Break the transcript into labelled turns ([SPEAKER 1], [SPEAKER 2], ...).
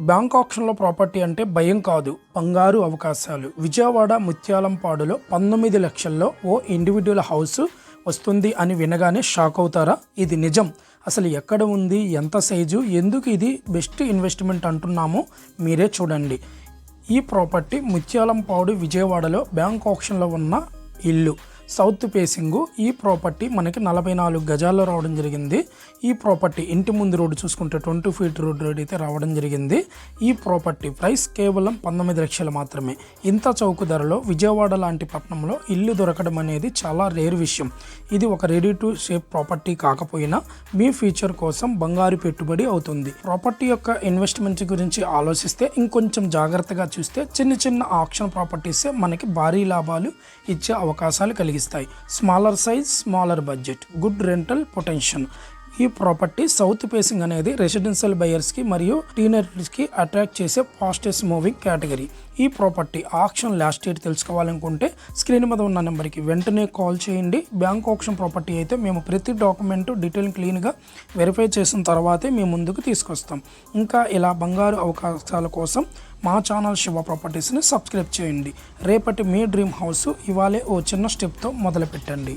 [SPEAKER 1] Bank ఆక్షన్లో property అంటే భయం కాదు, బంగారు అవకాశాలు. విజయవాడ ముత్యాలంపాడులో 19 లక్షల్లో ఓ ఇండివిడ్యువల్ హౌస్ వస్తుంది అని వినగానే షాక్ అవుతారా? ఇది నిజం. అసలు ఎక్కడ ఉంది, ఎంత సైజు, ఎందుకు ఇది బెస్ట్ ఇన్వెస్ట్మెంట్ అంటున్నామో మీరే చూడండి. ఈ ప్రాపర్టీ ముత్యాలంపాడు విజయవాడలో బ్యాంక్ ఆక్షన్లో ఉన్న ఇల్లు. South facing. ఈ ప్రాపర్టీ మనకి 44 గజాల్లో రావడం జరిగింది. ఈ ప్రాపర్టీ ఇంటి ముందు రోడ్డు చూసుకుంటే 20 ఫీట్ రోడ్ అయితే రావడం జరిగింది. ఈ ప్రాపర్టీ ప్రైస్ కేవలం 19 లక్షలు మాత్రమే. ఇంత చౌక ధరలో విజయవాడ లాంటి పట్టణంలో ఇల్లు దొరకడం అనేది చాలా రేర్ విషయం. ఇది ఒక రెడీ టు షేప్ ప్రాపర్టీ కాకపోయినా మీ ఫ్యూచర్ కోసం బంగారు పెట్టుబడి అవుతుంది. ప్రాపర్టీ యొక్క ఇన్వెస్ట్మెంట్ గురించి ఆలోచిస్తే ఇంకొంచెం జాగ్రత్తగా చూస్తే చిన్న ఆక్షన్ ప్రాపర్టీసే మనకి భారీ లాభాలు ఇచ్చే అవకాశాలు కలిగిస్తాయి. Smaller size, smaller budget, good rental potential. ఈ ప్రాపర్టీ సౌత్ ఫేసింగ్ అనేది రెసిడెన్షియల్ బయర్స్కి మరియు టీనేజర్స్కి అట్రాక్ట్ చేసే ఫాస్టెస్ట్ మూవింగ్ కేటగిరీ. ఈ ప్రాపర్టీ ఆక్షన్ లాస్ట్ డేట్ తెలుసుకోవాలనుకుంటే స్క్రీన్ మీద ఉన్న నెంబర్కి వెంటనే కాల్ చేయండి. బ్యాంక్ ఆక్షన్ ప్రాపర్టీ అయితే మేము ప్రతి డాక్యుమెంట్ డీటెయిల్ క్లీన్గా వెరిఫై చేసిన తర్వాతే మీ ముందుకు తీసుకొస్తాం. ఇంకా ఇలా బంగారు అవకాశాల కోసం మా ఛానల్ శివ ప్రాపర్టీస్ని సబ్స్క్రైబ్ చేయండి. రేపటి మీ డ్రీమ్ హౌస్ ఇవాళే ఓ చిన్న స్టెప్తో మొదలు పెట్టండి.